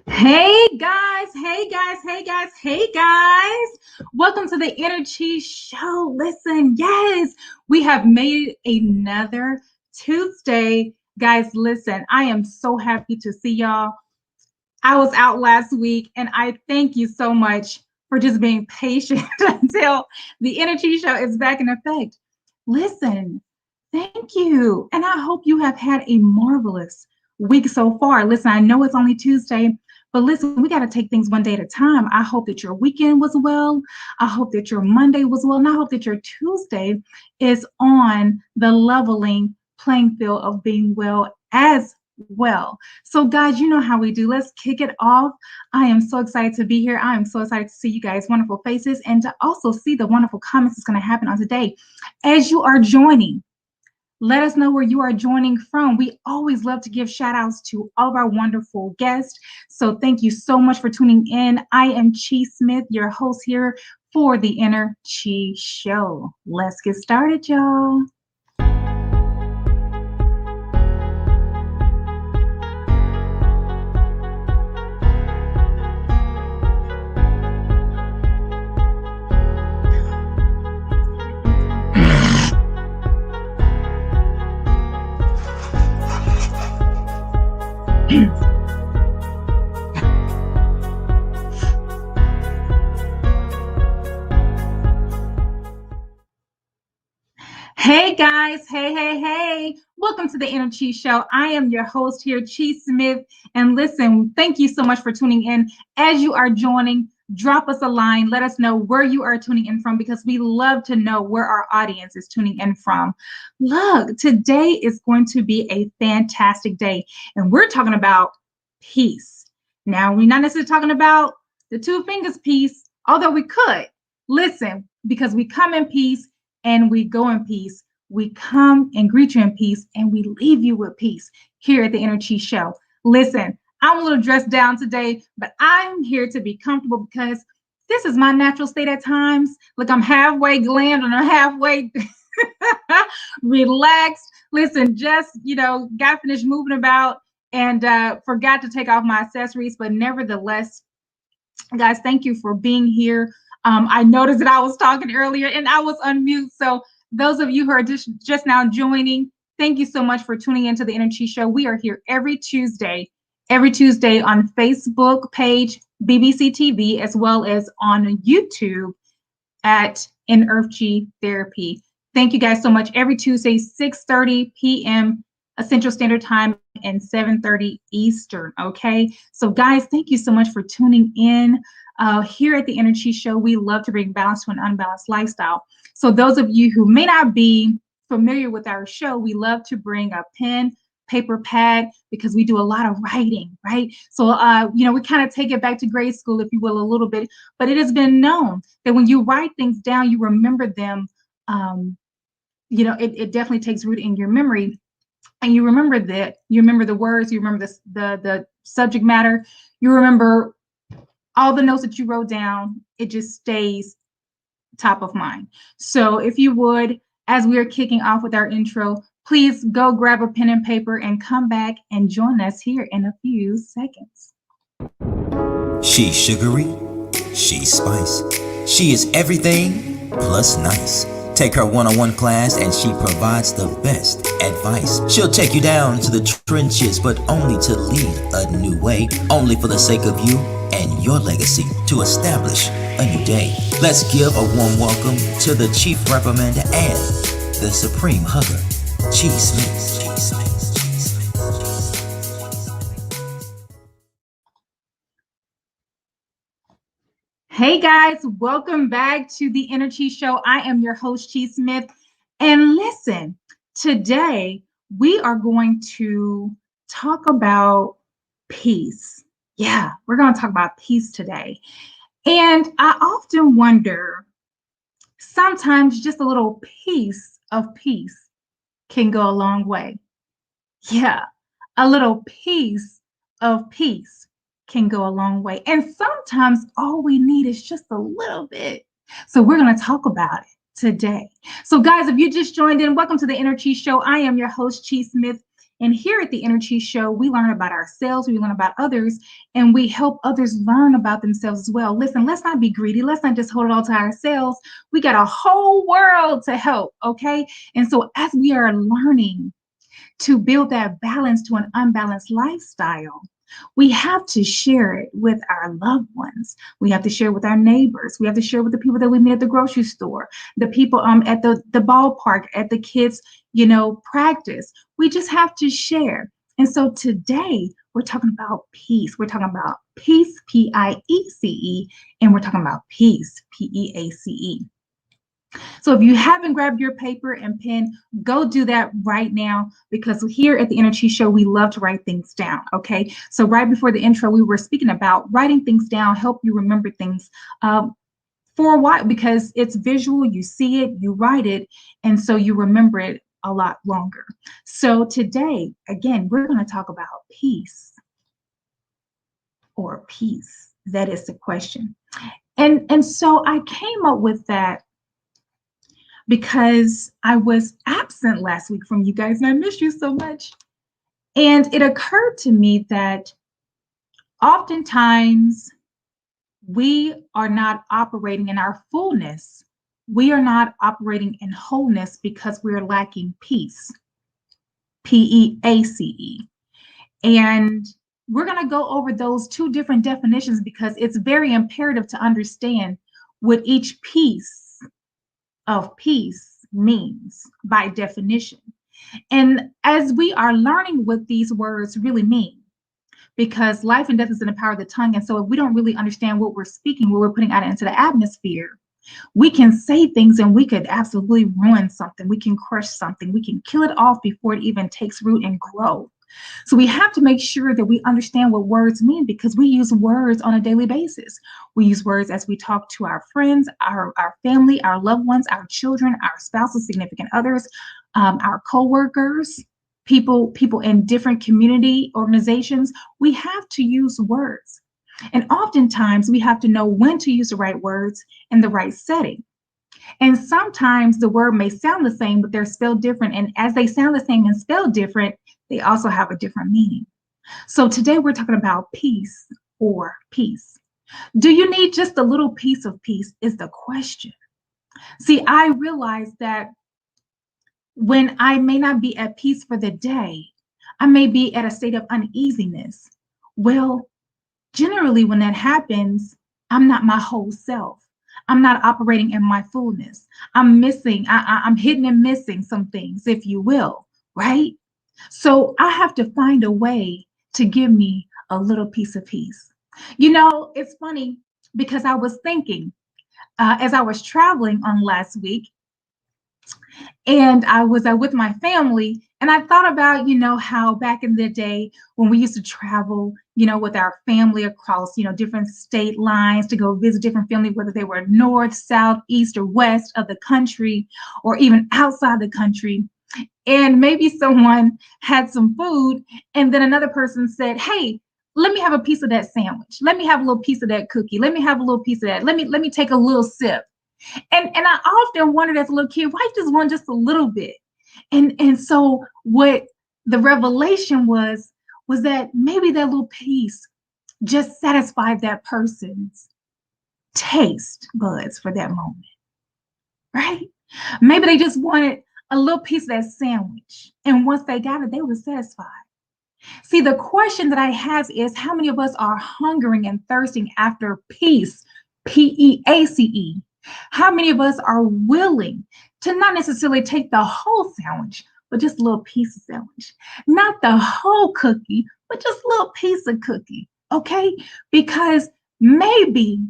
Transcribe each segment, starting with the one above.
Hey guys, hey guys, hey guys, hey guys. Welcome to the InEarthgie Show. Listen, yes, we have made another Tuesday. Guys, listen, I am so happy to see y'all. I was out last week and I thank you so much for just being patient until the InEarthgie Show is back in effect. Listen, thank you. And I hope you have had a marvelous week so far. Listen, I know it's only Tuesday, but listen, we got to take things one day at a time. I hope that your weekend was well. I hope that your Monday was well. And I hope that your Tuesday is on the leveling playing field of being well as well. So, guys, you know how we do. Let's kick it off. I am so excited to be here. I am so excited to see you guys' wonderful faces and to also see the wonderful comments that's going to happen on today. As you are joining, let us know where you are joining from. We always love to give shout outs to all of our wonderful guests. So thank you so much for tuning in. I am Chi Smith, your host here for the InEarthgie Show. Let's get started, y'all. Hey guys, hey. Welcome to the InEarthgie Show. I am your host here, Chi Smith. And listen, thank you so much for tuning in. As you are joining, drop us a line. Let us know where you are tuning in from because we love to know where our audience is tuning in from. Look, today is going to be a fantastic day. And we're talking about peace. Now, we're not necessarily talking about the two fingers peace, although we could. Listen, because we come in peace and we go in peace. We come and greet you in peace and we leave you with peace here at the InEarthgie Show. Listen, I'm a little dressed down today, but I'm here to be comfortable because this is my natural state at times. Look, I'm halfway glammed and I'm halfway relaxed. Listen, just, got finished moving about and forgot to take off my accessories, but nevertheless, guys, thank you for being here. I noticed that I was talking earlier and I was on mute. So those of you who are just now joining, thank you so much for tuning into the InEarthgie Show. We are here every Tuesday on Facebook page, BBC TV, as well as on YouTube at InEarthgie Therapy. Thank you guys so much. Every Tuesday, 6:30 p.m. Central Standard Time and 7:30 Eastern. Okay. So guys, thank you so much for tuning in. Here at the InEarthgie Show, we love to bring balance to an unbalanced lifestyle. So those of you who may not be familiar with our show, we love to bring a pen, paper, pad, because we do a lot of writing, right? So, we kind of take it back to grade school, if you will, a little bit, but it has been known that when you write things down, you remember them. It definitely takes root in your memory. And you remember the words, you remember the subject matter, you remember all the notes that you wrote down. It just stays top of mind. So if you would, as we are kicking off with our intro, please go grab a pen and paper and come back and join us here in a few seconds. She's sugary, she's spice, she is everything plus nice. Take her one-on-one class and she provides the best advice. She'll take you down to the trenches, but only to lead a new way, only for the sake of you and your legacy to establish a new day. Let's give a warm welcome to the Chief Reprimander and the Supreme Hugger, Chi Smith. Hey guys, welcome back to the InEarthgie Show. I am your host, Chi Smith. And listen, today we are going to talk about peace. Yeah, we're going to talk about peace today. And I often wonder, sometimes just a little piece of peace can go a long way. Yeah, a little piece of peace can go a long way. And sometimes all we need is just a little bit. So we're going to talk about it today. So guys, if you just joined in, welcome to the InEarthgie Show. I am your host, Chi Smith. And here at the InEarthgie Show, we learn about ourselves, we learn about others, and we help others learn about themselves as well. Listen, let's not be greedy. Let's not just hold it all to ourselves. We got a whole world to help, okay? And so as we are learning to build that balance to an unbalanced lifestyle, we have to share it with our loved ones. We have to share it with our neighbors. We have to share it with the people that we meet at the grocery store, the people at the ballpark, at the kids, practice. We just have to share. And so today we're talking about peace. We're talking about peace, P-I-E-C-E, and we're talking about peace, P-E-A-C-E. So if you haven't grabbed your paper and pen, go do that right now, because here at the InEarthgie Show, we love to write things down, okay? So right before the intro, we were speaking about writing things down, help you remember things for a while, because it's visual, you see it, you write it, and so you remember it a lot longer. So today, again, we're going to talk about peace, or peace. That is the question. And so I came up with that because I was absent last week from you guys, and I missed you so much. And it occurred to me that oftentimes we are not operating in our fullness. We are not operating in wholeness because we're lacking peace, P-E-A-C-E. And we're going to go over those two different definitions because it's very imperative to understand what each piece of peace means by definition. And as we are learning what these words really mean, because life and death is in the power of the tongue. And so if we don't really understand what we're speaking, what we're putting out into the atmosphere, we can say things and we could absolutely ruin something. We can crush something. We can kill it off before it even takes root and grow. So we have to make sure that we understand what words mean, because we use words on a daily basis. We use words as we talk to our friends, our family, our loved ones, our children, our spouses, significant others, our co-workers, people in different community organizations. We have to use words. And oftentimes we have to know when to use the right words in the right setting. And sometimes the word may sound the same, but they're spelled different. And as they sound the same and spelled different, they also have a different meaning. So today we're talking about peace, or peace. Do you need just a little piece of peace is the question. See, I realize that when I may not be at peace for the day, I may be at a state of uneasiness. Well, generally when that happens, I'm not my whole self. I'm not operating in my fullness. I'm missing, I'm hidden and missing some things, if you will, right? So I have to find a way to give me a little piece of peace. It's funny because I was thinking as I was traveling on last week, and I was with my family, and I thought about, how back in the day when we used to travel, with our family across, different state lines to go visit different family, whether they were north, south, east, or west of the country, or even outside the country. And maybe someone had some food, and then another person said, hey, let me have a piece of that sandwich. Let me have a little piece of that cookie. Let me have a little piece of that. Let me take a little sip. And I often wondered as a little kid, why just want just a little bit? And so what the revelation was that maybe that little piece just satisfied that person's taste buds for that moment, right? Maybe they just wanted a little piece of that sandwich. And once they got it, they were satisfied. See, the question that I have is, how many of us are hungering and thirsting after peace, P-E-A-C-E? How many of us are willing to not necessarily take the whole sandwich, but just a little piece of sandwich? Not the whole cookie, but just a little piece of cookie, okay? Because maybe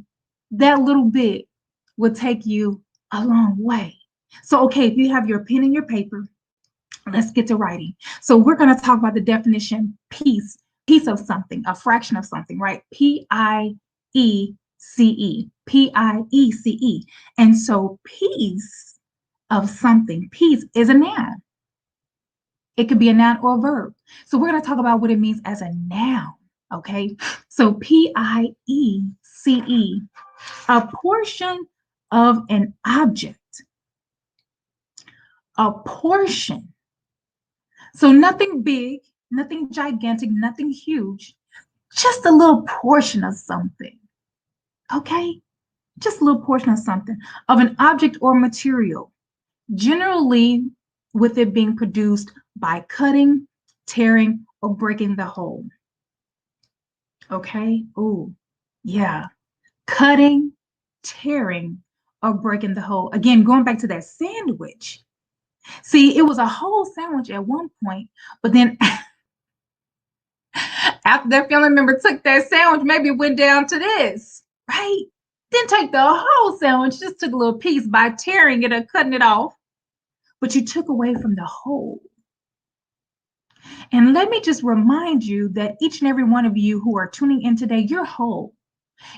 that little bit will take you a long way. So, okay, if you have your pen and your paper, let's get to writing. So we're going to talk about the definition piece of something, a fraction of something, right? P-I-E-C-E, P-I-E-C-E. And so piece of something, piece is a noun. It could be a noun or a verb. So we're going to talk about what it means as a noun, okay? So P-I-E-C-E, a portion of an object. A portion. So nothing big, nothing gigantic, nothing huge, just a little portion of something. Okay? Just a little portion of something, of an object or material, generally with it being produced by cutting, tearing, or breaking the whole. Okay? Oh, yeah. Cutting, tearing, or breaking the whole. Again, going back to that sandwich. See, it was a whole sandwich at one point, but then after that family member took that sandwich, maybe it went down to this, right? Didn't take the whole sandwich, just took a little piece by tearing it or cutting it off, but you took away from the whole. And let me just remind you that each and every one of you who are tuning in today, you're whole.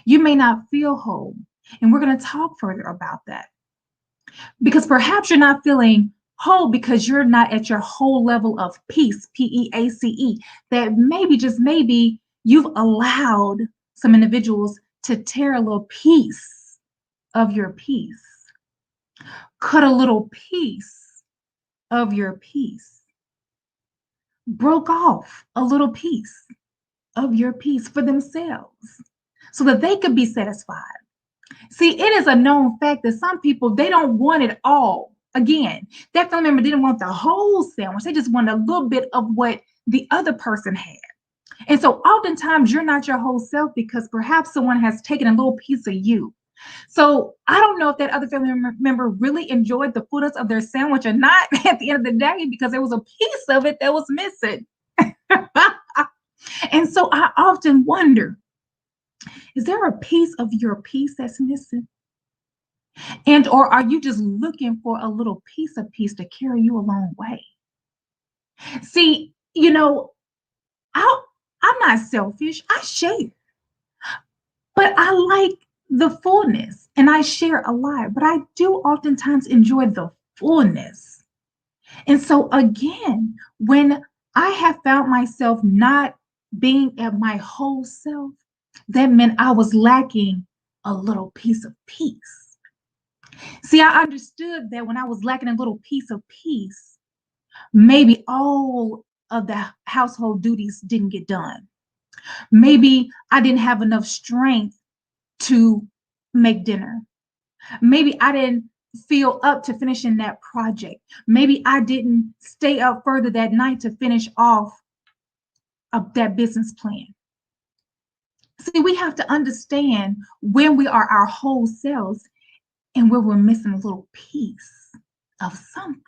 You may not feel whole. And we're going to talk further about that. Because perhaps you're not feeling whole because you're not at your whole level of peace, P-E-A-C-E, that maybe, just maybe, you've allowed some individuals to tear a little piece of your peace, cut a little piece of your peace, broke off a little piece of your peace for themselves so that they could be satisfied. See, it is a known fact that some people, they don't want it all. Again, that family member didn't want the whole sandwich. They just wanted a little bit of what the other person had. And so oftentimes you're not your whole self because perhaps someone has taken a little piece of you. So I don't know if that other family member really enjoyed the fullness of their sandwich or not at the end of the day, because there was a piece of it that was missing. And so I often wonder, is there a piece of your peace that's missing? And or are you just looking for a little piece of peace to carry you a long way? See, I'm not selfish. I share, but I like the fullness and I share a lot, but I do oftentimes enjoy the fullness. And so again, when I have found myself not being at my whole self, that meant I was lacking a little piece of peace. See, I understood that when I was lacking a little piece of peace, maybe all of the household duties didn't get done. Maybe I didn't have enough strength to make dinner. Maybe I didn't feel up to finishing that project. Maybe I didn't stay up further that night to finish off that business plan. See, we have to understand when we are our whole selves and where we're missing a little piece of something.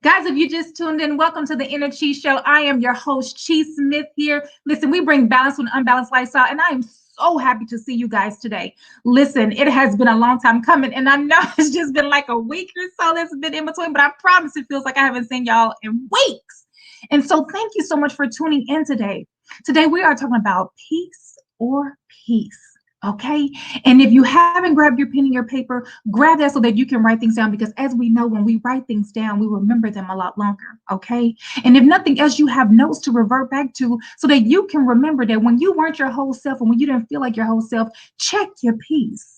Guys, if you just tuned in, welcome to the Inner Chi Show. I am your host, Chi Smith here. Listen, we bring balance to an unbalanced lifestyle, and I am so happy to see you guys today. Listen, it has been a long time coming, and I know it's just been like a week or so that's been in between, but I promise it feels like I haven't seen y'all in weeks. And so thank you so much for tuning in today. Today, we are talking about peace or peace. Okay. And if you haven't grabbed your pen and your paper, grab that so that you can write things down, because as we know, when we write things down, we remember them a lot longer. Okay. And if nothing else, you have notes to revert back to so that you can remember that when you weren't your whole self and when you didn't feel like your whole self, check your peace,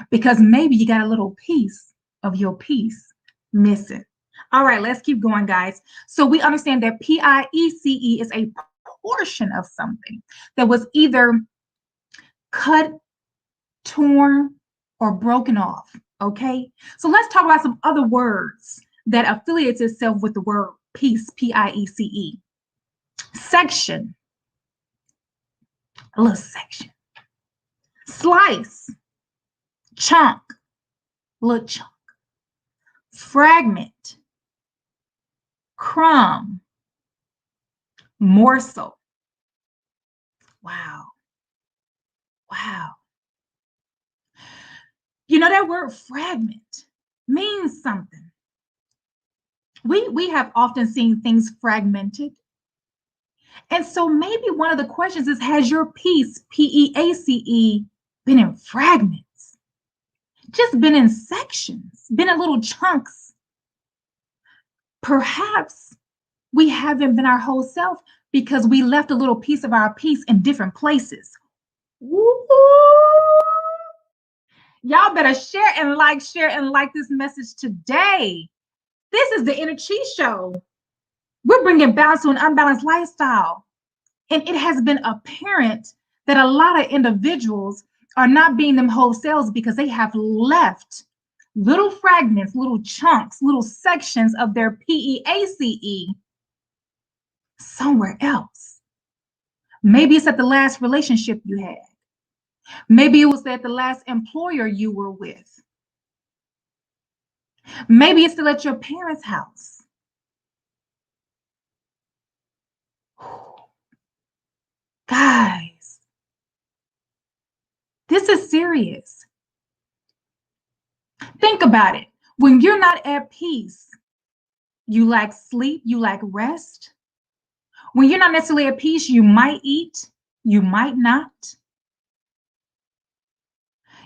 because maybe you got a little piece of your peace missing. All right, let's keep going, guys. So we understand that PIECE is a portion of something that was either cut, torn, or broken off. Okay, so let's talk about some other words that affiliates itself with the word peace, P-I-E-C-E. Section, a little section. Slice, chunk, little chunk. Fragment, crumb, morsel. Wow. Wow. You know, that word fragment means something. We have often seen things fragmented. And so maybe one of the questions is, has your piece, P-E-A-C-E, been in fragments? Just been in sections, been in little chunks? Perhaps we haven't been our whole self because we left a little piece of our piece in different places. Woo! Y'all better share and like this message today. This is the Inner Chi Show. We're bringing balance to an unbalanced lifestyle. And it has been apparent that a lot of individuals are not being them whole selves because they have left little fragments, little chunks, little sections of their PEACE somewhere else. Maybe it's at the last relationship you had. Maybe it was at the last employer you were with. Maybe it's still at your parents' house. Guys, this is serious. Think about it. When you're not at peace, you lack sleep, you lack rest. When you're not necessarily at peace, you might eat, you might not.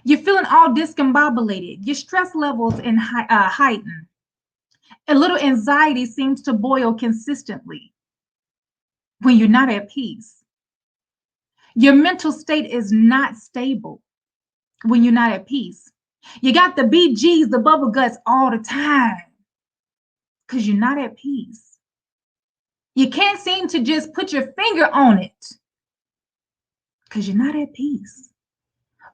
You're feeling all discombobulated. Your stress levels heighten. A little anxiety seems to boil consistently when you're not at peace. Your mental state is not stable when you're not at peace. You got the BGs, the bubble guts all the time because you're not at peace. You can't seem to just put your finger on it because you're not at peace.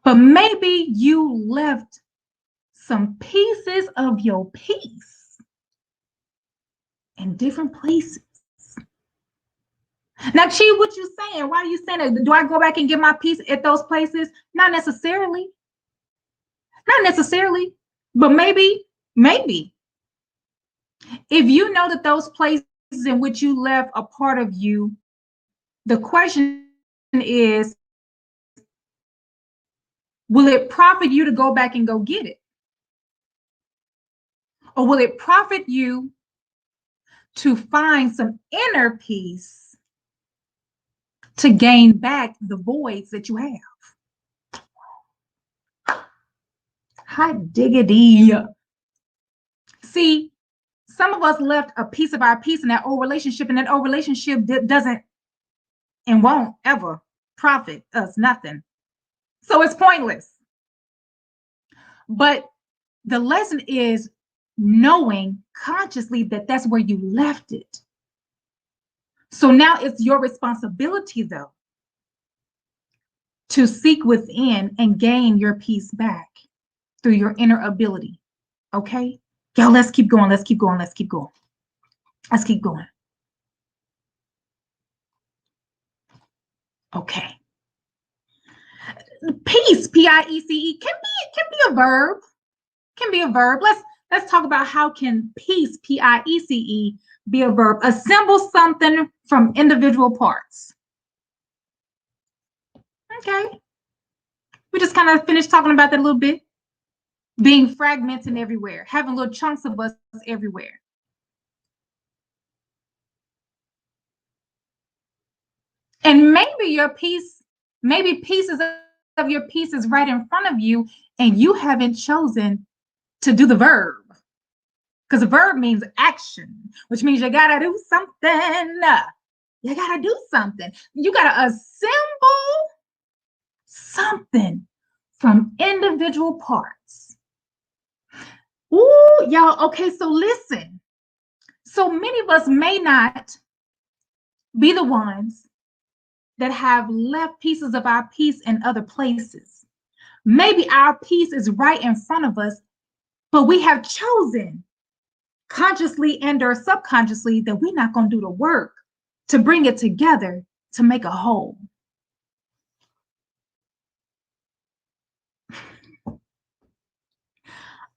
But maybe you left some pieces of your peace in different places. Now, Chi, what you saying? Why are you saying that? Do I go back and get my peace at those places? Not necessarily. Not necessarily. But maybe. If you know that those places in which you left a part of you, the question is, will it profit you to go back and go get it? Or will it profit you to find some inner peace to gain back the voids that you have? Hot diggity. See, some of us left a piece of our peace in that old relationship, and that old relationship doesn't and won't ever profit us nothing. So it's pointless. But the lesson is knowing consciously that that's where you left it. So now it's your responsibility, though, to seek within and gain your peace back through your inner ability. Okay? Y'all, let's keep going. Let's keep going. Let's keep going. Let's keep going. Okay. Peace, P-I-E-C-E, can be a verb. Can be a verb. Let's talk about how can peace, P-I-E-C-E, be a verb. Assemble something from individual parts. Okay. We just kind of finished talking about that a little bit. Being fragmented everywhere, having little chunks of us everywhere. And maybe your piece, maybe pieces of your piece is right in front of you and you haven't chosen to do the verb. Because the verb means action, which means you gotta do something. You gotta do something. You gotta assemble something from individual parts. Ooh, y'all, okay, so listen. So many of us may not be the ones that have left pieces of our peace in other places. Maybe our peace is right in front of us, but we have chosen consciously and or subconsciously that we're not going to do the work to bring it together to make a whole.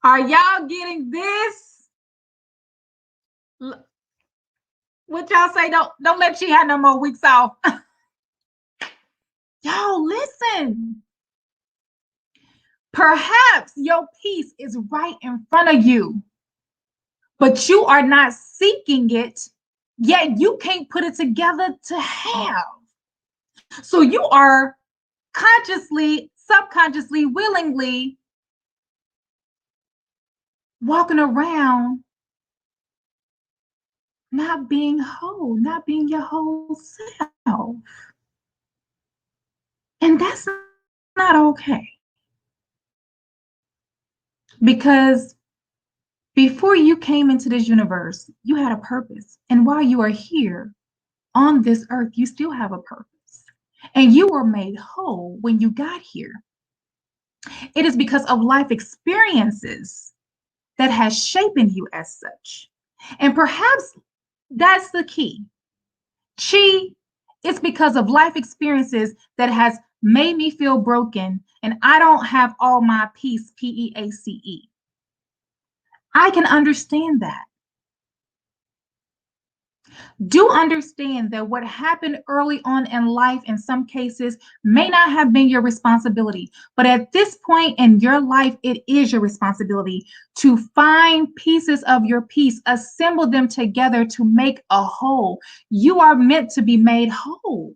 Are y'all getting this? What y'all say? Don't let she have no more weeks off. Y'all listen. Perhaps your peace is right in front of you, but you are not seeking it, yet you can't put it together to have. So you are consciously, subconsciously, willingly walking around not being whole, not being your whole self. And that's not okay. Because Before you came into this universe, you had a purpose. And while you are here on this earth, you still have a purpose. And you were made whole when you got here. It is because of life experiences that has shaped you as such. And perhaps that's the key. Chi, it's because of life experiences that has made me feel broken and I don't have all my peace, P-E-A-C-E. I can understand that. Do understand that what happened early on in life in some cases may not have been your responsibility, but at this point in your life, it is your responsibility to find pieces of your piece, assemble them together to make a whole. You are meant to be made whole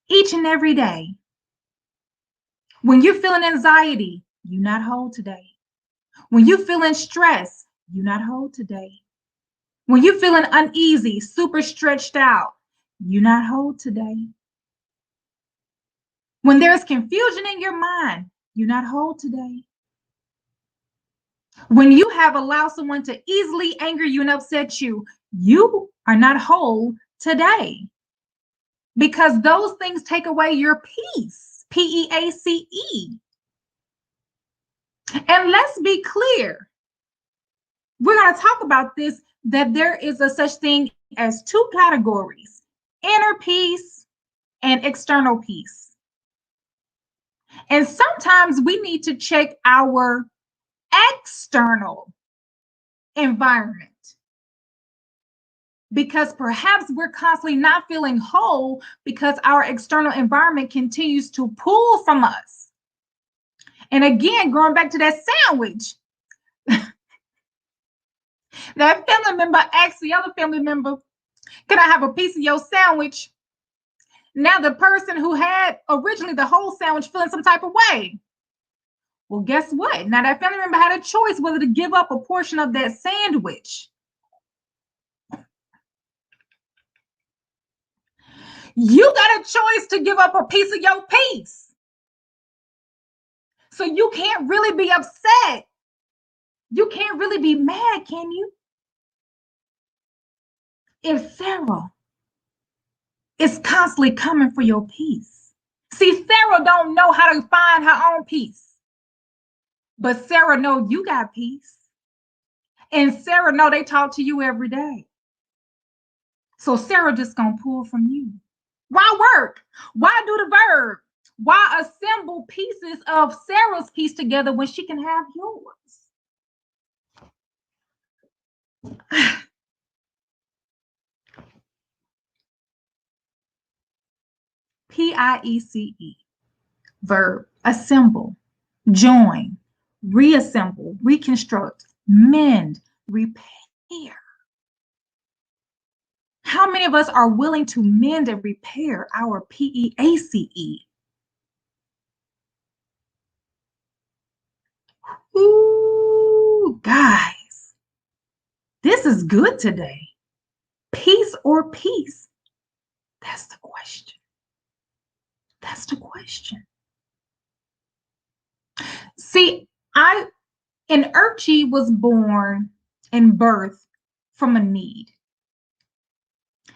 each and every day. When you're feeling anxiety, you're not whole today. When you're feeling stress, you're not whole today. When you're feeling uneasy, super stretched out, you're not whole today. When there's confusion in your mind, you're not whole today. When you have allowed someone to easily anger you and upset you, you are not whole today. Because those things take away your peace, P-E-A-C-E. And let's be clear, we're going to talk about this, that there is a such thing as two categories, inner peace and external peace. And sometimes we need to check our external environment because perhaps we're constantly not feeling whole because our external environment continues to pull from us. And again, going back to that sandwich, that family member asked the other family member, can I have a piece of your sandwich? Now the person who had originally the whole sandwich feeling some type of way. Well, guess what? Now that family member had a choice whether to give up a portion of that sandwich. You got a choice to give up a piece of your piece. So you can't really be upset. You can't really be mad, can you? If Sarah is constantly coming for your peace. See, Sarah don't know how to find her own peace. But Sarah know you got peace. And Sarah know they talk to you every day. So Sarah just gonna pull from you. Why work? Why do the verb? Why assemble pieces of Sarah's piece together when she can have yours? P-I-E-C-E. Verb, assemble, join, reassemble, reconstruct, mend, repair. How many of us are willing to mend and repair our P-E-A-C-E? Ooh, guys, this is good today. Peace or peace? That's the question. That's the question. See, InEarthgie was born and birthed from a need.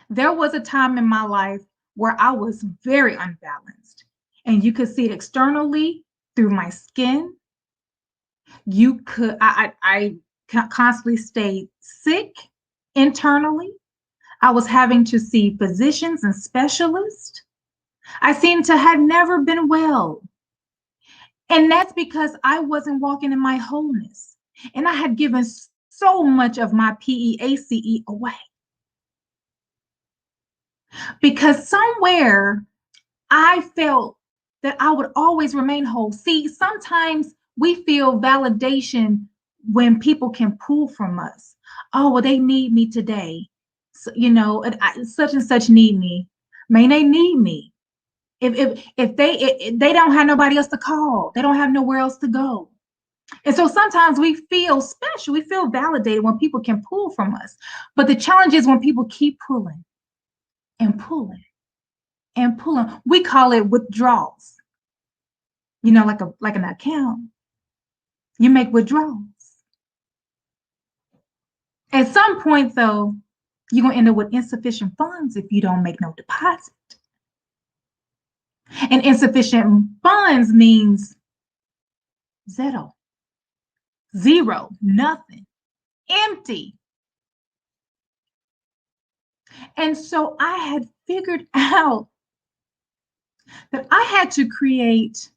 There was a time in my life where I was very unbalanced, and you could see it externally through my skin. You could, I constantly stayed sick internally. I was having to see physicians and specialists. I seemed to have never been well. And that's because I wasn't walking in my wholeness. And I had given so much of my P-E-A-C-E away. Because somewhere I felt that I would always remain whole. See, sometimes we feel validation when people can pull from us. Oh, well, they need me today. So, such and such need me. May they need me. If they don't have nobody else to call, they don't have nowhere else to go. And so sometimes we feel special, we feel validated when people can pull from us. But the challenge is when people keep pulling and pulling and pulling. We call it withdrawals. Like an account. You make withdrawals. At some point, though, you're going to end up with insufficient funds if you don't make no deposit. And insufficient funds means zero, nothing, empty. And so I had figured out that I had to create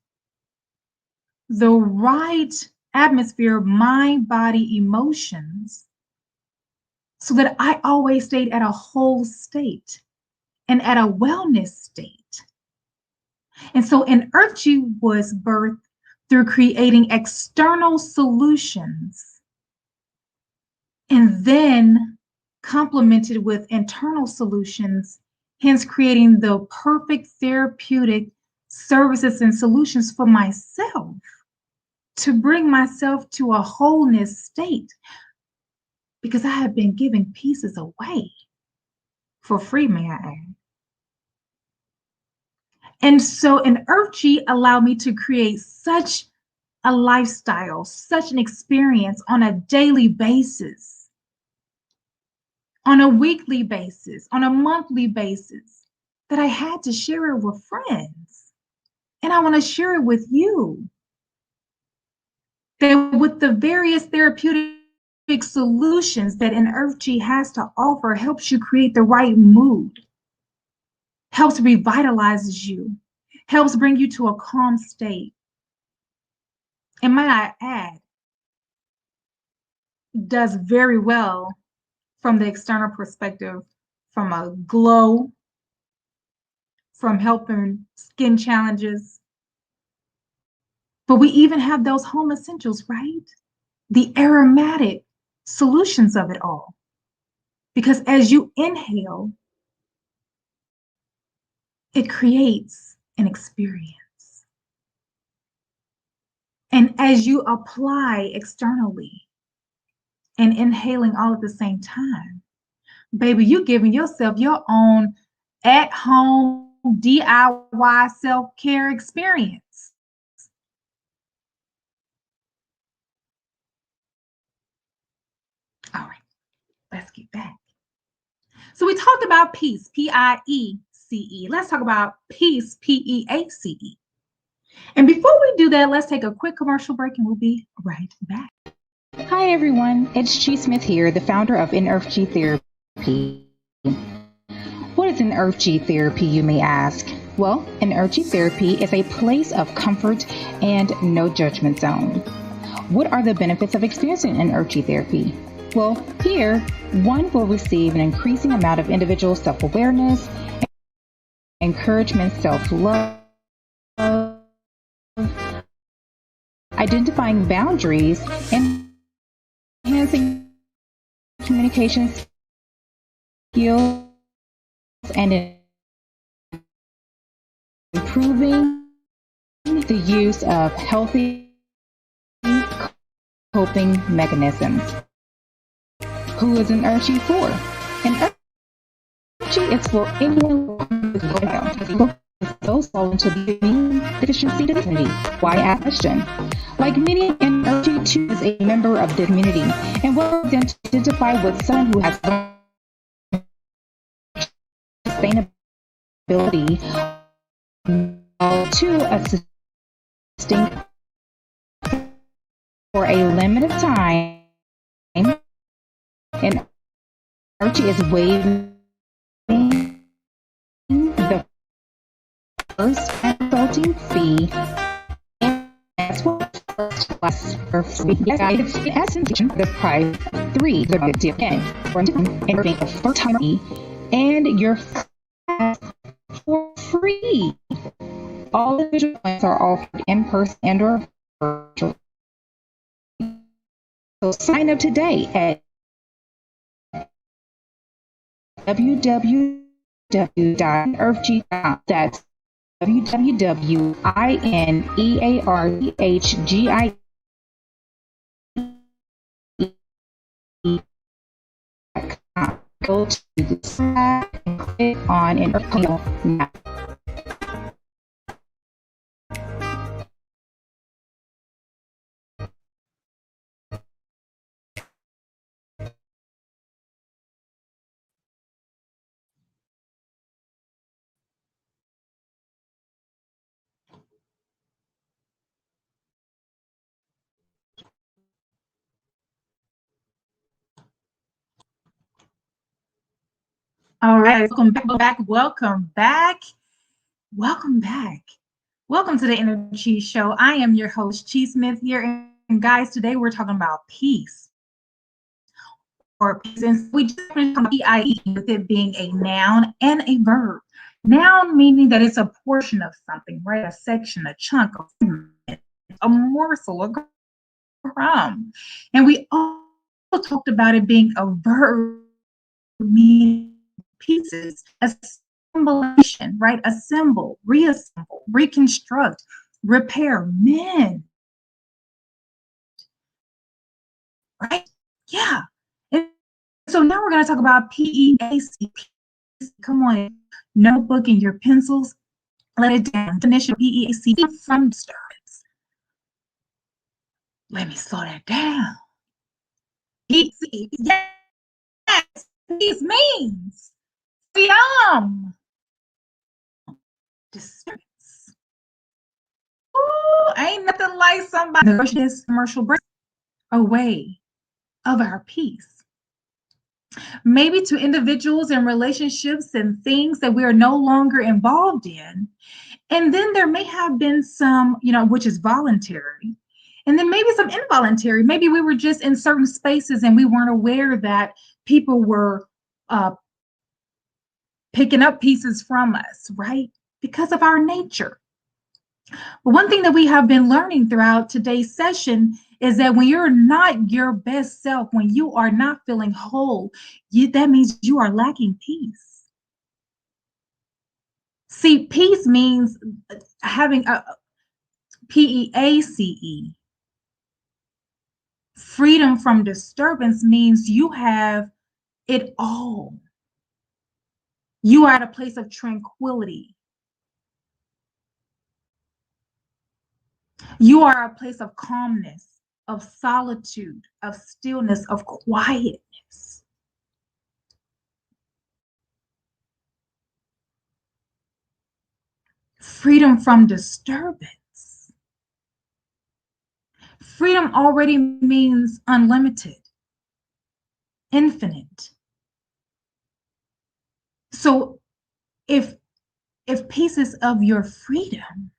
the right atmosphere, mind, body, emotions, so that I always stayed at a whole state and at a wellness state. And so InEarthgie was birthed through creating external solutions and then complemented with internal solutions, hence creating the perfect therapeutic services and solutions for myself to bring myself to a wholeness state, because I have been giving pieces away for free, may I add. And so InEarthgie allowed me to create such a lifestyle, such an experience on a daily basis, on a weekly basis, on a monthly basis, that I had to share it with friends. And I want to share it with you. That with the various therapeutic solutions that InEarthgie has to offer, helps you create the right mood, helps revitalizes you, helps bring you to a calm state. And might I add, does very well from the external perspective, from a glow, from helping skin challenges. But we even have those home essentials, right? The aromatic solutions of it all. Because as you inhale, it creates an experience. And as you apply externally and inhaling all at the same time, baby, you're giving yourself your own at-home DIY self-care experience. All right, let's get back. So we talked about peace, P-I-E-C-E. Let's talk about peace, P-E-A-C-E. And before we do that, let's take a quick commercial break and we'll be right back. Hi everyone, it's G Smith here, the founder of InEarthgie Therapy. What is InEarthgie Therapy, you may ask? Well, InEarthgie Therapy is a place of comfort and no judgment zone. What are the benefits of experiencing InEarthgie Therapy? Well, here, one will receive an increasing amount of individual self-awareness, encouragement, self-love, identifying boundaries, and enhancing communication skills, and improving the use of healthy coping mechanisms. Who is InEarthgie for? InEarthgie is for anyone those fall into the deficiency community. Why ask question? Like many, InEarthgie too is a member of the community and will identify with someone who has sustainability to assisting for a limited time. And InEarthgie is waiving the first consulting fee and as well as for free. Yes, in essence, the price 3 the good deal again for a first time and your for free. All individual points are offered in person and or virtual. So sign up today at www.inearthgie.com. That's www.inearthgie.com. Go to the site and click on InEarthgie now. All right, welcome back, welcome back, welcome back. Welcome to the InEarthgie Show. I am your host, Chi Smith here. And guys, today we're talking about peace or peace. And we just finished on PIE with it being a noun and a verb. Noun meaning that it's a portion of something, right? A section, a chunk, a morsel, a crumb. And we also talked about it being a verb, meaning pieces, assemblation, right? Assemble, reassemble, reconstruct, repair, mend, right? Yeah. And so now we're going to talk about PEAC. Come on, notebook and your pencils. Let it down. Definition of PEAC from disturbance. Let me slow that down. PEAC, yes, peace means freedom. Disturbance. Ooh, ain't nothing like somebody this commercial break away of our peace. Maybe to individuals and relationships and things that we are no longer involved in. And then there may have been some, which is voluntary. And then maybe some involuntary. Maybe we were just in certain spaces and we weren't aware that people were picking up pieces from us, right? Because of our nature. But one thing that we have been learning throughout today's session is that when you're not your best self, when you are not feeling whole, that means you are lacking peace. See, peace means having a PEACE. Freedom from disturbance means you have it all. You are at a place of tranquility. You are a place of calmness, of solitude, of stillness, of quietness. Freedom from disturbance. Freedom already means unlimited, infinite. So if pieces of your freedom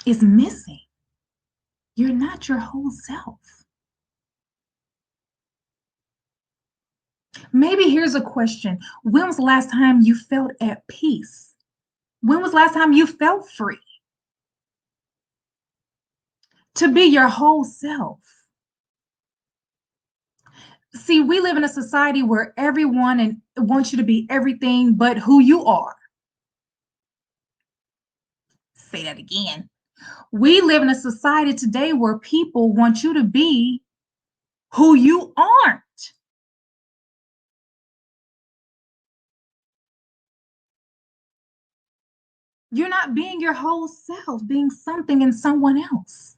is missing, you're not your whole self. Maybe here's a question. When was the last time you felt at peace? When was the last time you felt free? To be your whole self. See, we live in a society where everyone wants you to be everything but who you are. Say that again. We live in a society today where people want you to be who you aren't. You're not being your whole self, being something in someone else.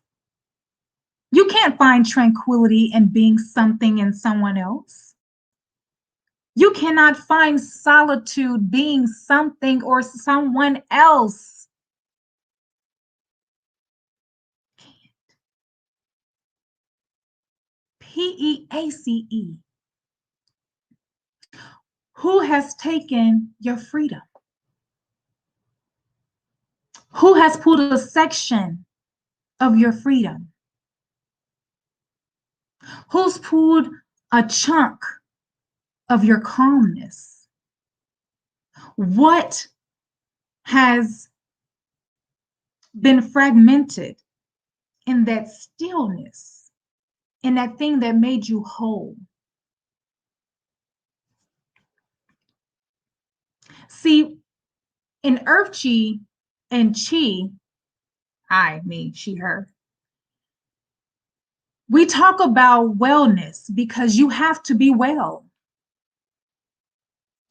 You can't find tranquility in being something in someone else. You cannot find solitude being something or someone else. PEACE. Who has taken your freedom? Who has pulled a section of your freedom? Who's pulled a chunk of your calmness? What has been fragmented in that stillness, in that thing that made you whole? See, in InEarthgie and Chi, I, me, she, her, we talk about wellness because you have to be well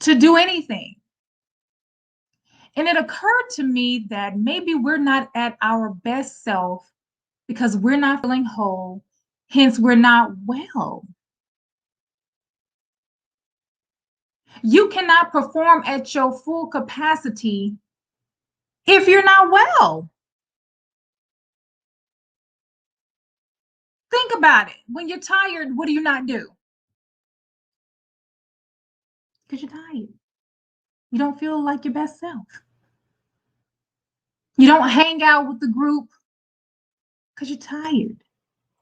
to do anything. And it occurred to me that maybe we're not at our best self because we're not feeling whole, hence we're not well. You cannot perform at your full capacity if you're not well. Think about it. When you're tired, what do you not do? Because you're tired. You don't feel like your best self. You don't hang out with the group because you're tired.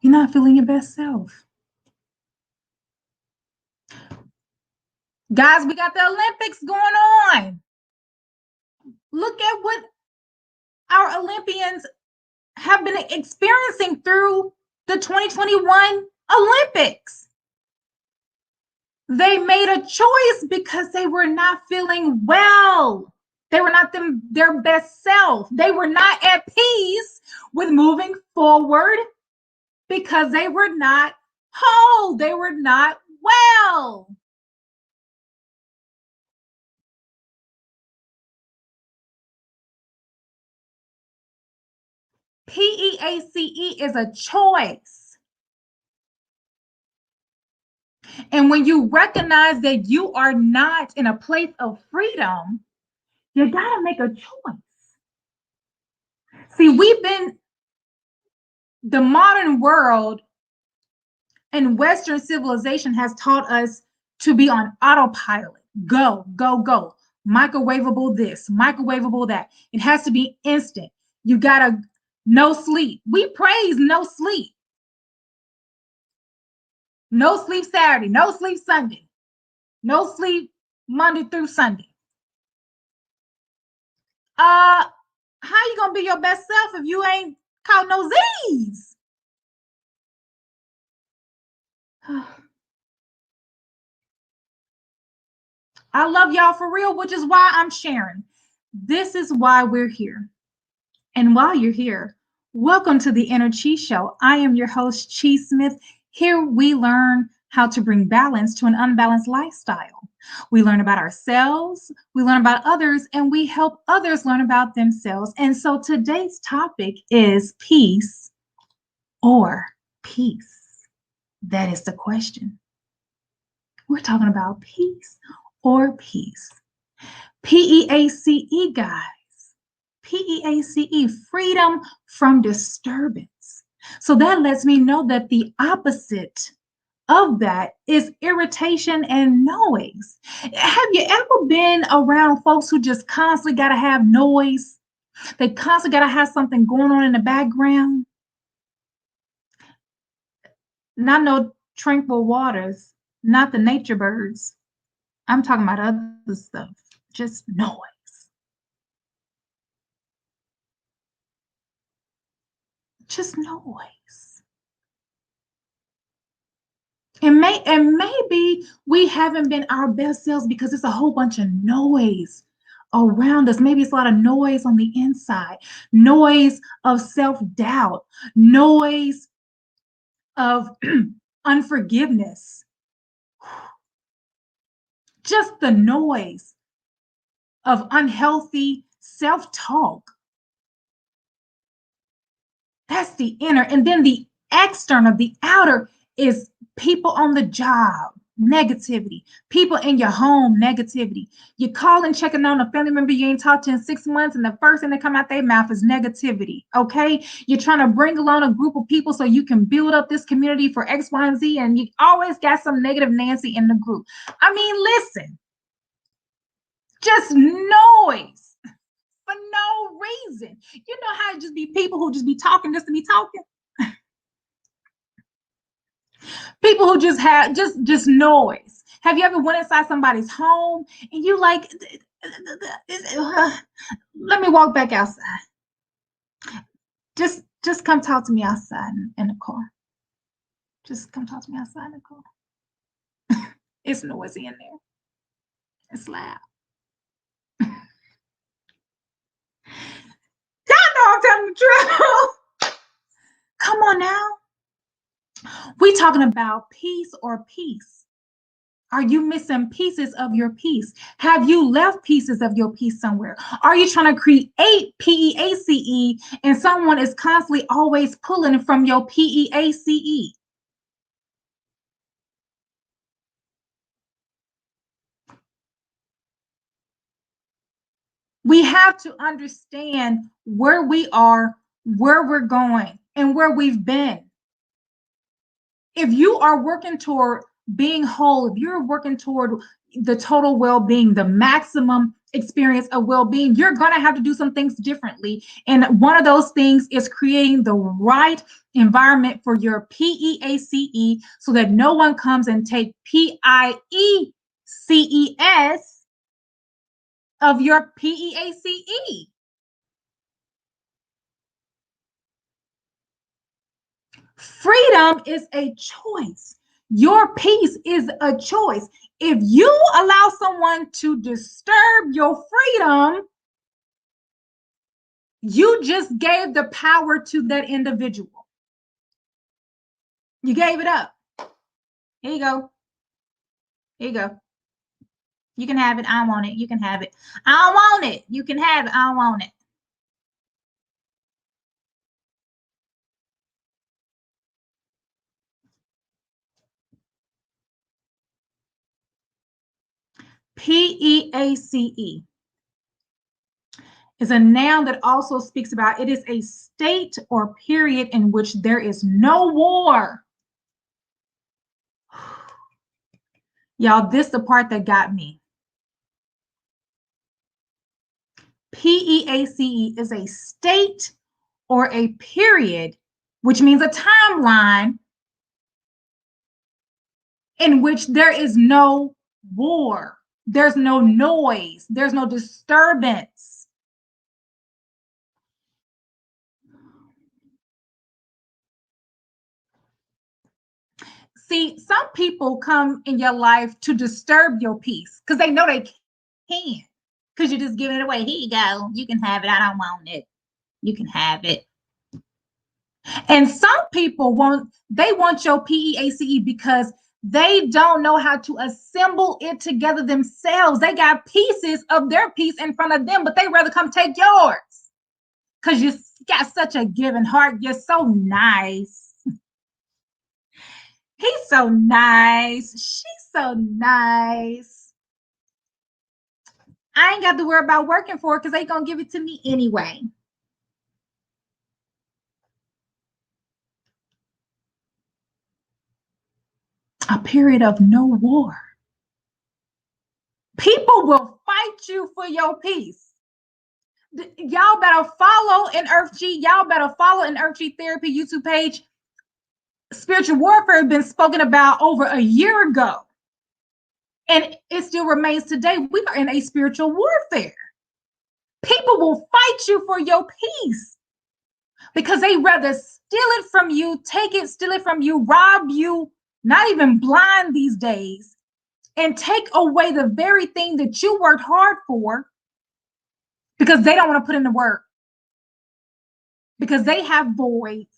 You're not feeling your best self. Guys, we got the Olympics going on. Look at what our Olympians have been experiencing through the 2021 Olympics. They made a choice because they were not feeling well. They were not their best self. They were not at peace with moving forward because they were not whole. They were not well. PEACE is a choice. And when you recognize that you are not in a place of freedom, you got to make a choice. See, the modern world and Western civilization has taught us to be on autopilot. Go, go, go. Microwavable this, microwavable that. It has to be instant. You got to no sleep. We praise no sleep. No sleep Saturday, no sleep Sunday, no sleep Monday through Sunday. How you gonna be your best self if you ain't caught no Z's? I love y'all for real, which is why I'm sharing. This is why we're here. And while you're here, welcome to the Inner Chi Show. I am your host, Chi Smith. Here we learn how to bring balance to an unbalanced lifestyle. We learn about ourselves, we learn about others, and we help others learn about themselves. And so today's topic is peace or peace. That is the question. We're talking about peace or peace. PEACE, guys. PEACE, freedom from disturbance. So that lets me know that the opposite of that is irritation and noise. Have you ever been around folks who just constantly got to have noise? They constantly got to have something going on in the background. Not no tranquil waters, not the nature birds. I'm talking about other stuff, just noise. Just noise. And maybe we haven't been our best selves because it's a whole bunch of noise around us. Maybe it's a lot of noise on the inside, noise of self-doubt, noise of unforgiveness, just the noise of unhealthy self-talk. That's the inner. And then the external, the outer is people on the job, negativity. People in your home, negativity. You call and checking on a family member you ain't talked to in 6 months, and the first thing that come out their mouth is negativity, okay? You're trying to bring along a group of people so you can build up this community for X, Y, and Z, and you always got some negative Nancy in the group. I mean, listen, just noise for no reason. You know how it just be people who just be talking just to be talking? People who just have just noise. Have you ever went inside somebody's home and you like, let me walk back outside. Just come talk to me outside in the car. Just come talk to me outside in the car. It's noisy in there. It's loud. Y'all know I'm telling the truth. Come on now. We talking about peace or peace. Are you missing pieces of your peace? Have you left pieces of your peace somewhere? Are you trying to create PEACE and someone is constantly always pulling from your PEACE? We have to understand where we are, where we're going, and where we've been. If you are working toward being whole, if you're working toward the total well-being, the maximum experience of well-being, you're going to have to do some things differently. And one of those things is creating the right environment for your PEACE so that no one comes and take PIECES of your PEACE. Freedom is a choice. Your peace is a choice. If you allow someone to disturb your freedom, you just gave the power to that individual. You gave it up. Here you go. Here you go. You can have it. I don't want it. You can have it. I don't want it. You can have it. I don't want it. PEACE is a noun that also speaks about it is a state or period in which there is no war. Y'all, this is the part that got me. PEACE is a state or a period, which means a timeline in which there is no war. There's no noise. There's no disturbance. See, some people come in your life to disturb your peace because they know they can. Because you're just giving it away. Here you go. You can have it. I don't want it. You can have it. And some people want your PEACE because they don't know how to assemble it together themselves. They got pieces of their piece in front of them, but they rather come take yours because you got such a giving heart. You're so nice. He's so nice. She's so nice. I ain't got to worry about working for it because they gonna give it to me anyway. A period of no war. People will fight you for your peace. Y'all better follow InEarthgie. Y'all better follow InEarthgie Therapy YouTube page. Spiritual warfare has been spoken about over a year ago. And it still remains today. We are in a spiritual warfare. People will fight you for your peace because they rather steal it from you, take it, steal it from you, rob you, not even blind these days, and take away the very thing that you worked hard for because they don't want to put in the work, because they have voids.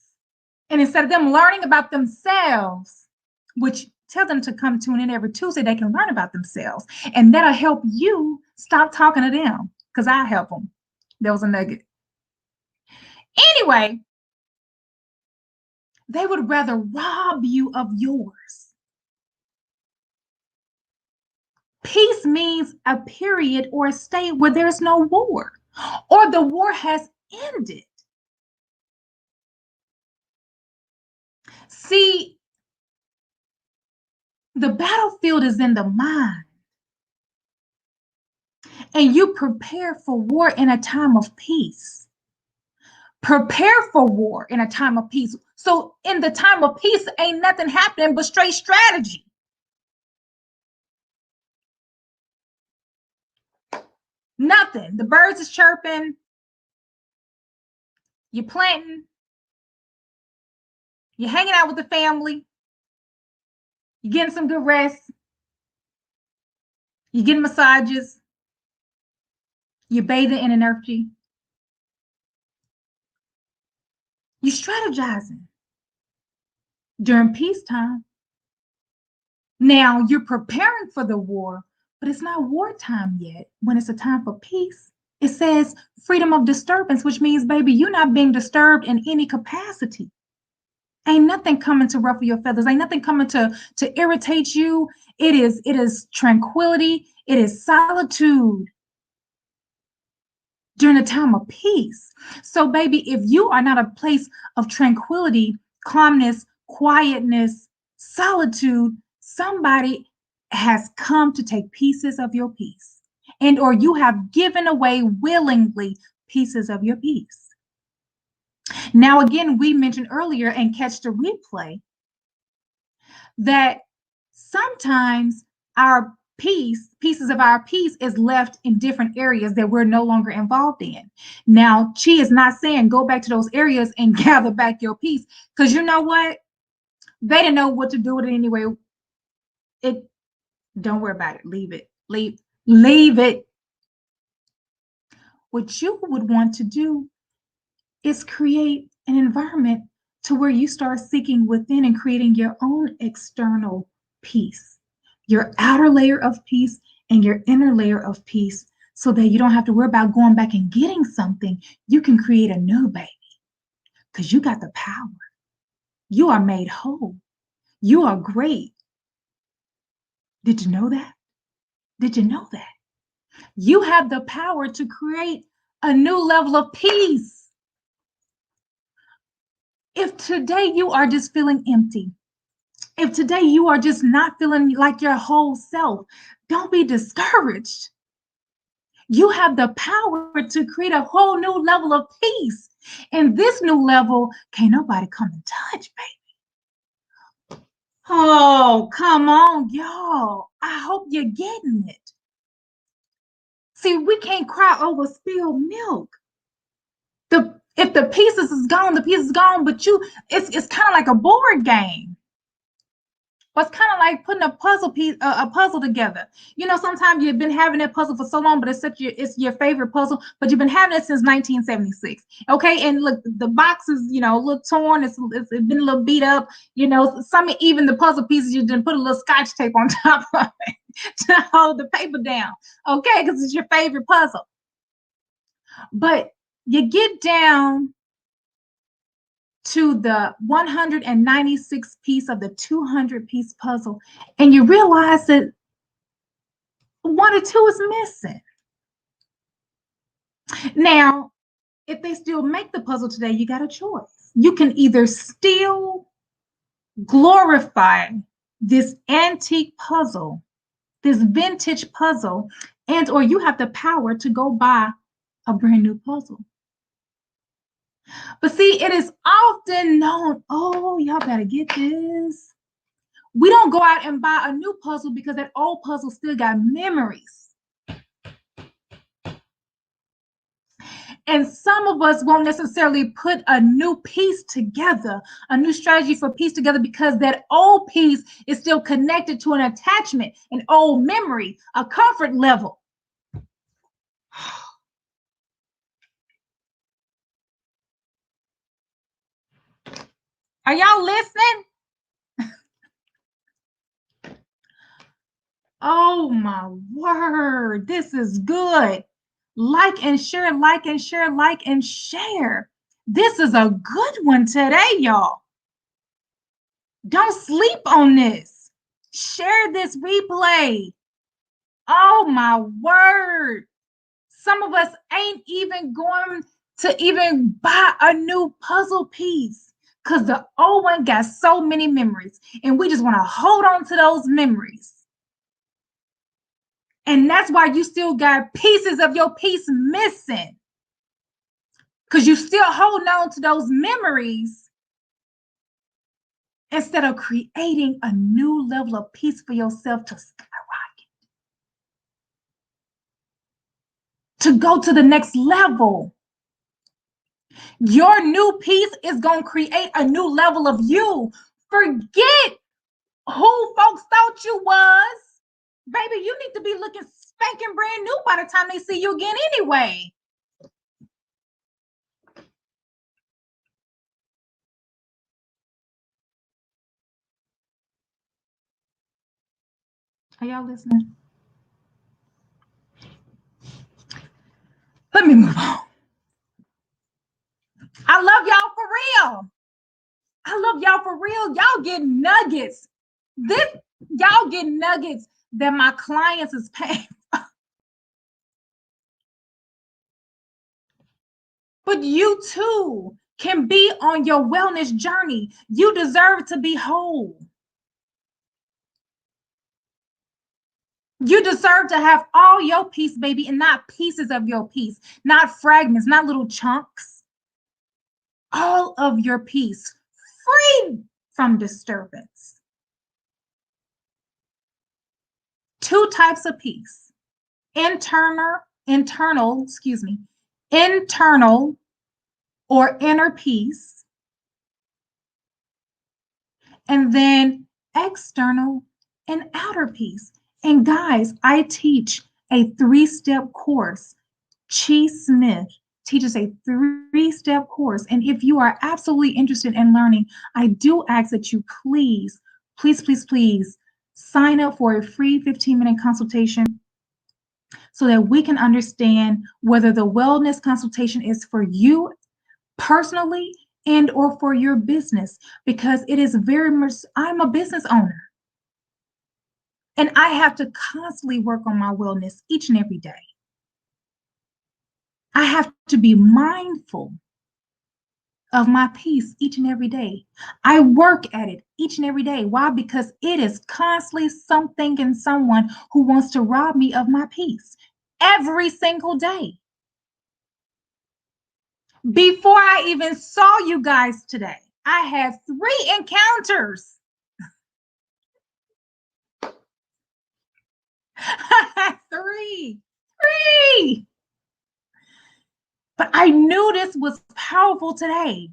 And instead of them learning about themselves, which tell them to come tune in every Tuesday, they can learn about themselves. And that'll help you stop talking to them because I help them. That was a nugget. Anyway, they would rather rob you of yours. Peace means a period or a state where there's no war or the war has ended. See, the battlefield is in the mind. And you prepare for war in a time of peace. Prepare for war in a time of peace. So in the time of peace, ain't nothing happening but straight strategy. Nothing. The birds is chirping. You're planting. You're hanging out with the family. You're getting some good rest. You're getting massages. You're bathing in InEarthgie. You're strategizing during peacetime. Now you're preparing for the war, but it's not wartime yet. When it's a time for peace, it says freedom of disturbance, which means, baby, you're not being disturbed in any capacity. Ain't nothing coming to ruffle your feathers. Ain't nothing coming to irritate you. It is tranquility. It is solitude during a time of peace. So, baby, if you are not a place of tranquility, calmness, quietness, solitude, somebody has come to take pieces of your peace, and or you have given away willingly pieces of your peace. Now, again, we mentioned earlier and catch the replay that sometimes our pieces of our peace is left in different areas that we're no longer involved in. Now, Chi is not saying go back to those areas and gather back your peace, because you know what? They didn't know what to do with it anyway. Don't worry about it. Leave it. Leave it. What you would want to do is create an environment to where you start seeking within and creating your own external peace, your outer layer of peace and your inner layer of peace, so that you don't have to worry about going back and getting something. You can create a new baby because you got the power. You are made whole. You are great. Did you know that? Did you know that? You have the power to create a new level of peace. If today you are just feeling empty, if today you are just not feeling like your whole self, don't be discouraged. You have the power to create a whole new level of peace. And this new level, can't nobody come and touch, baby. Oh, come on, y'all. I hope you're getting it. See, we can't cry over spilled milk. If the pieces is gone, the piece is gone, but it's kind of like a board game. It's kind of like putting a puzzle together. You know, sometimes you've been having that puzzle for so long, but it's your favorite puzzle, but you've been having it since 1976. Okay, and look, the box is, you know, a little torn. It's been a little beat up. You know, even the puzzle pieces, you didn't put a little scotch tape on top of it to hold the paper down. Okay, because it's your favorite puzzle. But you get down to the 196 piece of the 200 piece puzzle, and you realize that one or two is missing. Now, if they still make the puzzle today, you got a choice. You can either still glorify this antique puzzle, this vintage puzzle, and or you have the power to go buy a brand new puzzle. But see, it is often known, oh, y'all better get this. We don't go out and buy a new puzzle because that old puzzle still got memories. And some of us won't necessarily put a new piece together, a new strategy for peace together, because that old piece is still connected to an attachment, an old memory, a comfort level. Are y'all listening? Oh my word, this is good. Like and share, like and share, like and share. This is a good one today, y'all. Don't sleep on this. Share this replay. Oh my word. Some of us ain't even going to even buy a new puzzle piece because the old one got so many memories, and we just want to hold on to those memories. And that's why you still got pieces of your piece missing, because you still holding on to those memories instead of creating a new level of peace for yourself to skyrocket, to go to the next level. Your new piece is going to create a new level of you. Forget who folks thought you was. Baby, you need to be looking spanking brand new by the time they see you again anyway. Are y'all listening? Let me move on. I love y'all for real. I love y'all for real. Y'all get nuggets. Y'all get nuggets that my clients is paying. But you too can be on your wellness journey. You deserve to be whole. You deserve to have all your peace, baby, and not pieces of your peace, not fragments, not little chunks. All of your peace, free from disturbance. Two types of peace. Internal or inner peace, and then external and outer peace. And guys, I teach a 3-step course. Chi Smith teaches a 3-step course. And if you are absolutely interested in learning, I do ask that you please, please, please, please sign up for a free 15-minute consultation so that we can understand whether the wellness consultation is for you personally and or for your business, because it is very much, I'm a business owner and I have to constantly work on my wellness each and every day. I have to be mindful of my peace each and every day. I work at it each and every day. Why? Because it is constantly something and someone who wants to rob me of my peace every single day. Before I even saw you guys today, I had 3 encounters. Three. But I knew this was powerful today.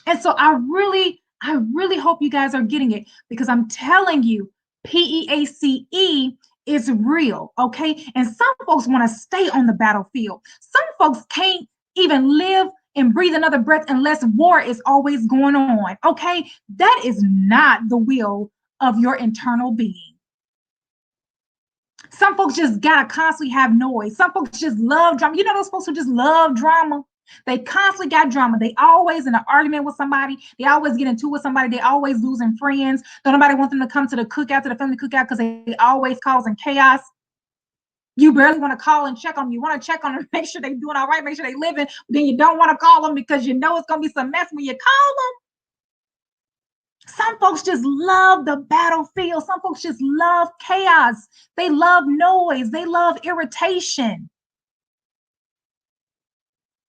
And so I really hope you guys are getting it, because I'm telling you, PEACE is real, okay? And some folks want to stay on the battlefield. Some folks can't even live and breathe another breath unless war is always going on, okay? That is not the will of your internal being. Some folks just gotta constantly have noise. Some folks just love drama. You know those folks who just love drama? They constantly got drama. They always in an argument with somebody. They always get into with somebody. They always losing friends. Don't nobody want them to come to the cookout, to the family cookout, because they always causing chaos. You barely want to call and check on them. You want to check on them, make sure they're doing all right, make sure they living. Then you don't want to call them because you know it's going to be some mess when you call them. Some folks just love the battlefield. Some folks just love chaos. They love noise. They love irritation.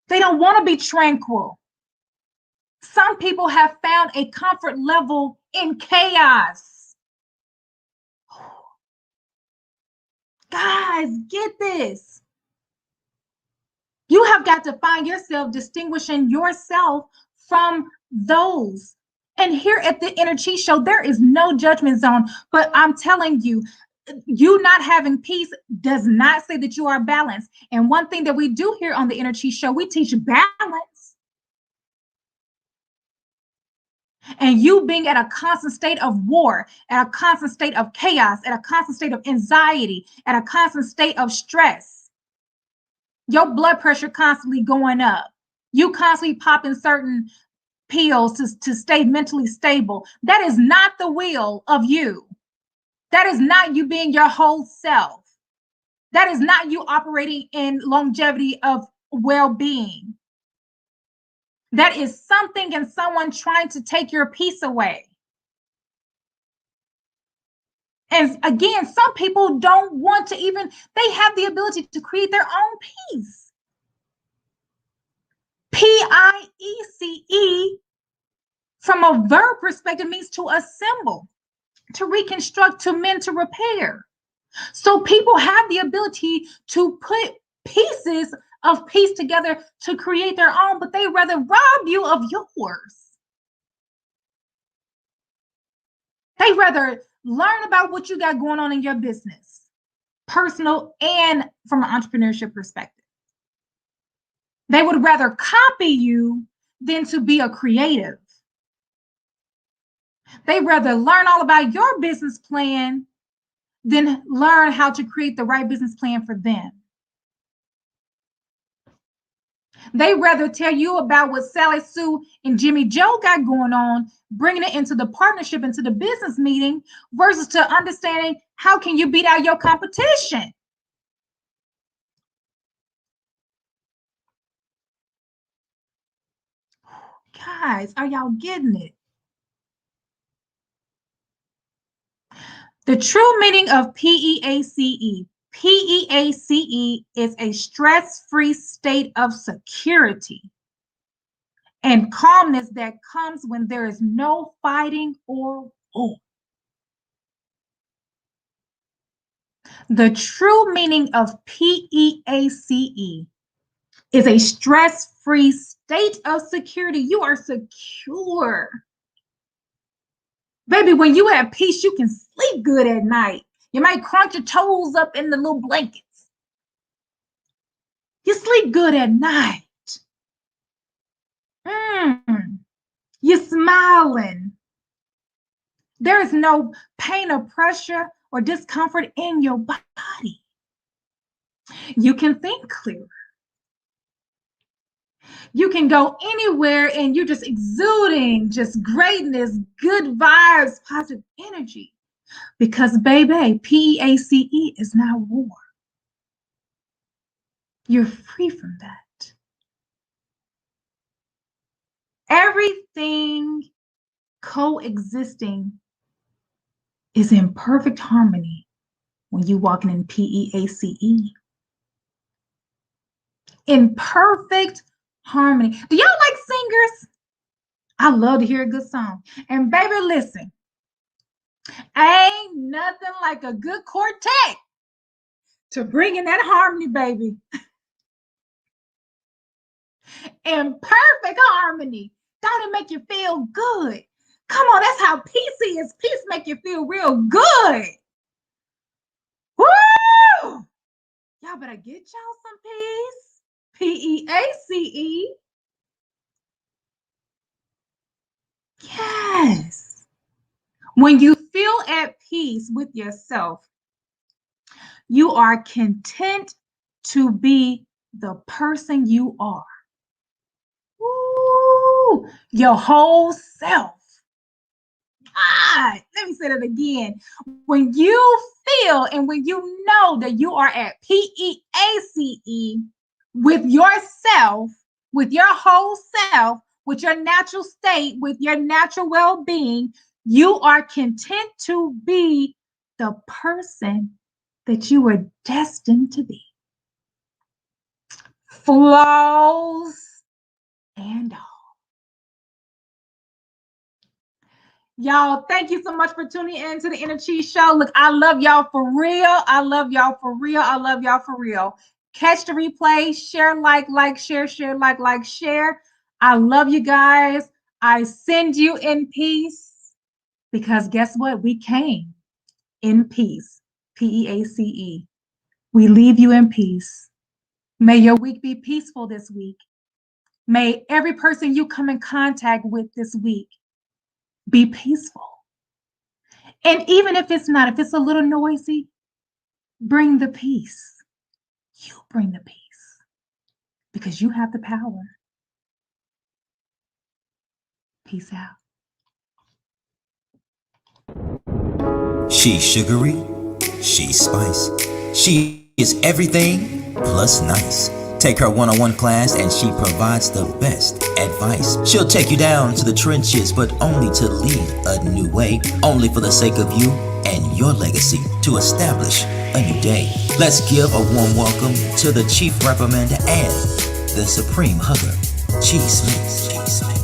They don't want to be tranquil. Some people have found a comfort level in chaos. Guys, get this. You have got to find yourself distinguishing yourself from those. And here at the Inner Chi Show, there is no judgment zone. But I'm telling you, you not having peace does not say that you are balanced. And one thing that we do here on the Inner Chi Show, we teach balance. And you being at a constant state of war, at a constant state of chaos, at a constant state of anxiety, at a constant state of stress, your blood pressure constantly going up, you constantly popping certain pills to stay mentally stable. That is not the will of you. That is not you being your whole self. That is not you operating in longevity of well-being. That is something and someone trying to take your peace away. And again, some people don't want to even, they have the ability to create their own peace. PIECE, from a verb perspective, means to assemble, to reconstruct, to mend, to repair. So people have the ability to put pieces of peace together to create their own, but they rather rob you of yours. They rather learn about what you got going on in your business, personal and from an entrepreneurship perspective. They would rather copy you than to be a creative. They rather learn all about your business plan than learn how to create the right business plan for them. They rather tell you about what Sally Sue and Jimmy Joe got going on, bringing it into the partnership, into the business meeting, versus to understanding how can you beat out your competition. Guys, are y'all getting it? The true meaning of PEACE. PEACE is a stress-free state of security and calmness that comes when there is no fighting or war. The true meaning of PEACE is a stress-free state of security. You are secure. Baby, when you have peace, you can sleep good at night. You might crunch your toes up in the little blankets. You sleep good at night. You're smiling. There is no pain or pressure or discomfort in your body. You can think clearer. You can go anywhere and you're just exuding just greatness, good vibes, positive energy. Because, baby, PEACE is not war. You're free from that. Everything coexisting is in perfect harmony when you walking in PEACE. In perfect harmony. Do y'all like singers? I love to hear a good song. And baby, listen, ain't nothing like a good quartet to bring in that harmony, baby. In perfect harmony. Don't it make you feel good? Come on, that's how peace is. Peace make you feel real good. Woo! Y'all better get y'all some peace. PEACE. Yes. When you feel at peace with yourself, you are content to be the person you are. Woo! Your whole self. God, let me say that again. When you feel and when you know that you are at PEACE with yourself, with your whole self, with your natural state, with your natural well-being, you are content to be the person that you were destined to be. Flaws and all. Y'all, thank you so much for tuning in to the InEarthgie Show. Look, I love y'all for real. I love y'all for real. I love y'all for real. Catch the replay, share, like, share, share. I love you guys. I send you in peace because guess what? We came in peace. PEACE. We leave you in peace. May your week be peaceful this week. May every person you come in contact with this week be peaceful. And even if it's not, if it's a little noisy, bring the peace. You bring the peace because you have the power. Peace out. She's sugary, she's spice. She is everything plus nice. Take her one-on-one class and she provides the best advice. She'll take you down to the trenches, but only to lead a new way. Only for the sake of you and your legacy to establish a new day. Let's give a warm welcome to the Chief Reprimander and the Supreme Hugger, G. Smith.